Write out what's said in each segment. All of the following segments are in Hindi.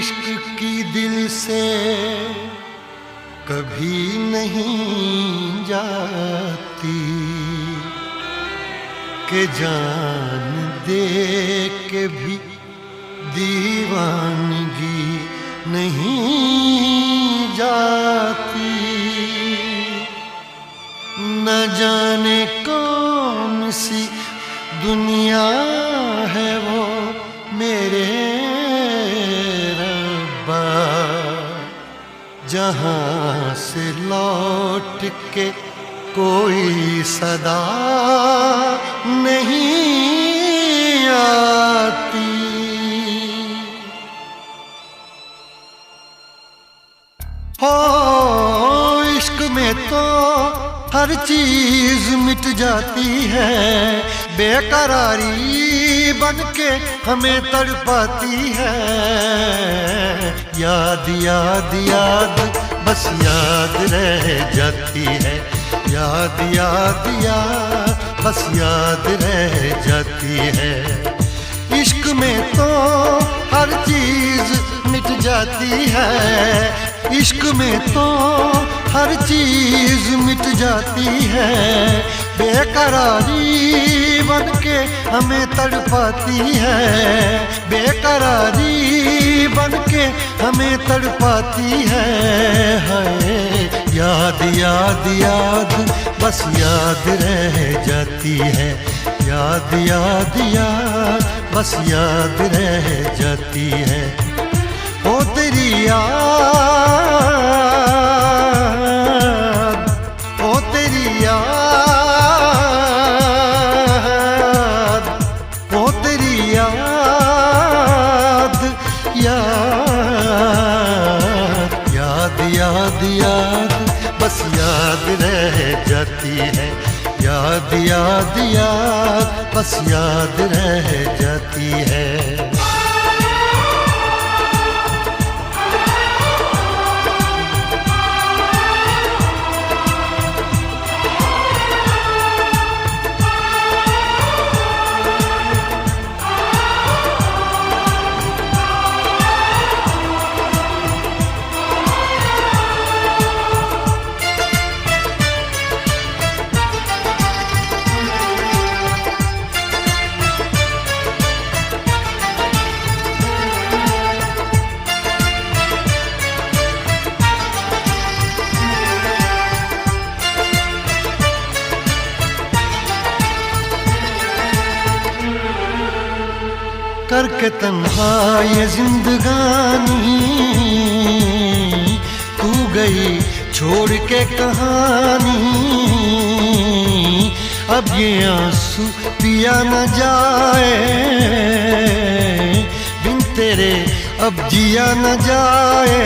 इश्क की दिल से कभी नहीं जाती कि जान दे के भी दीवानगी नहीं जाती। न जाने कौन सी दुनिया है वो मेरे रब्बा, जहाँ से लौट के कोई सदा नहीं आती। हो इश्क में तो हर चीज मिट जाती है, बेकरारी बन के हमें तड़पाती है। याद याद याद बस याद रह जाती है, याद याद याद बस याद रह जाती है। इश्क में तो हर चीज मिट जाती है, इश्क में तो हर चीज मिट जाती है। बेकरारी बन के हमें तड़पाती है, बेकरारी बन के हमें तड़पाती है। याद याद याद बस याद रह जाती है, याद याद याद बस याद रह जाती है। ओ तेरी याद, ओ तेरी याद, ओ तेरी याद, याद याद याद याद बस याद रह जाती है, याद याद याद बस याद रह जाती है। करके तन्हा ये जिंदगानी तू गई छोड़ के कहानी। अब ये आंसू पिया न जाए बिन तेरे, अब जिया न जाए।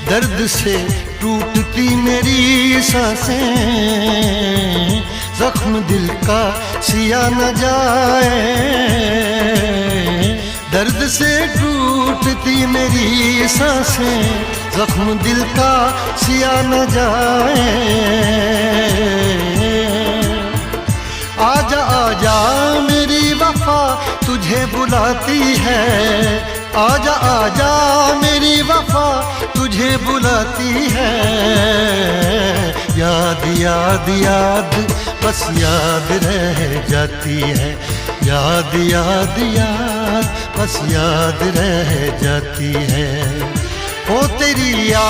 दर्द से टूटती मेरी सांसें, जख्म दिल का सिया न जाए। दर्द से टूटती मेरी सांसें, जख्म दिल का सिया न जाए। आजा आजा मेरी वफा तुझे बुलाती है, आजा आजा मेरी वफा तुझे बुलाती है। याद याद याद बस याद रह जाती है, याद याद याद बस याद रह जाती है। ओ तेरी याद,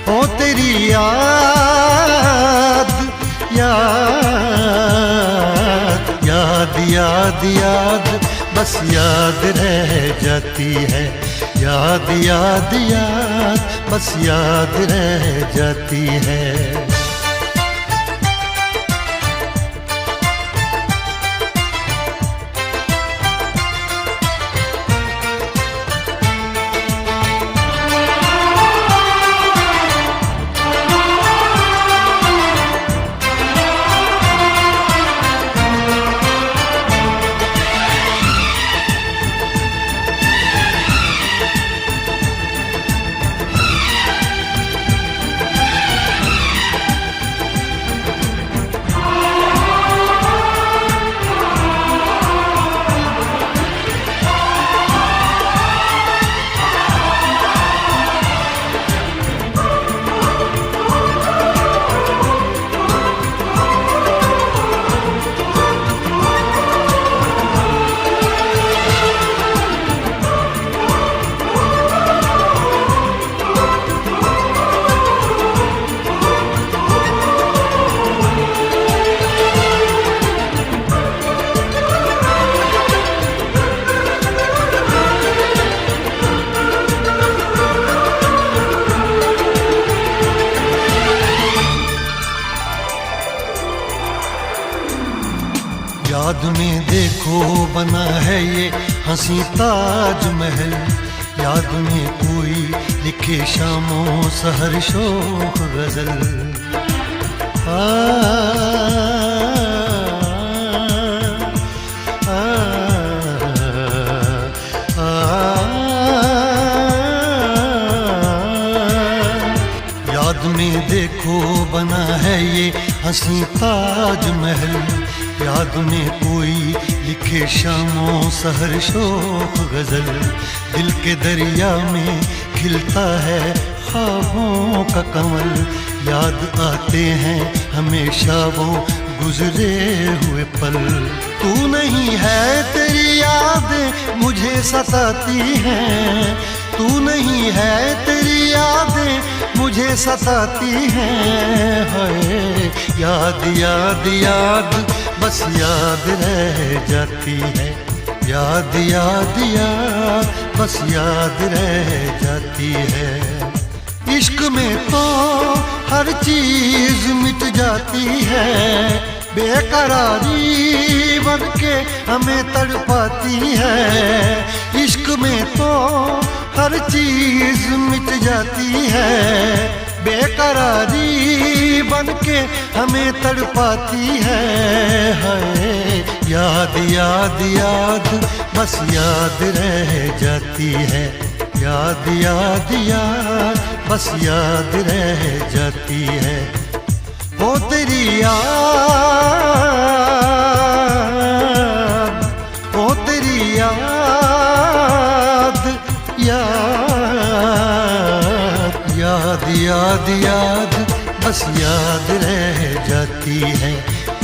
ओ तेरी याद, याद याद याद याद बस याद रह जाती है, याद याद याद बस याद रह जाती है। याद में देखो बना है ये हंसी ताजमहल, याद में कोई लिखे शामों सहर शोख गजल। याद में देखो बना है ये हंसी ताजमहल, याद में कोई लिखे शामों सहर शोख गजल। दिल के दरिया में खिलता है ख्वाबों का कमल, याद आते हैं हमेशा वो गुजरे हुए पल। तू नहीं है तेरी यादें मुझे सताती हैं, तू नहीं है तेरी यादें मुझे सताती हैं। हाय याद याद याद बस याद रह जाती है, याद याद याद बस याद रह जाती है। इश्क में तो हर चीज मिट जाती है, बेकरारी बन के हमें तड़पाती है। इश्क में तो हर चीज मिट जाती है, बेकरारी बन के हमें तड़पाती है। हाय याद याद याद बस याद रह जाती है, याद याद याद बस याद रह जाती है। हो तेरी याद, हो तेरी याद, याद याद याद याद बस याद रह जाती है,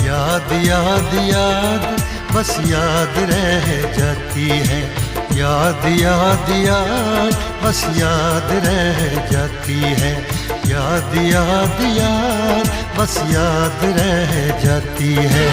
याद याद याद बस याद रह जाती है। याद याद याद बस याद रह जाती है, याद याद याद बस याद रह जाती है।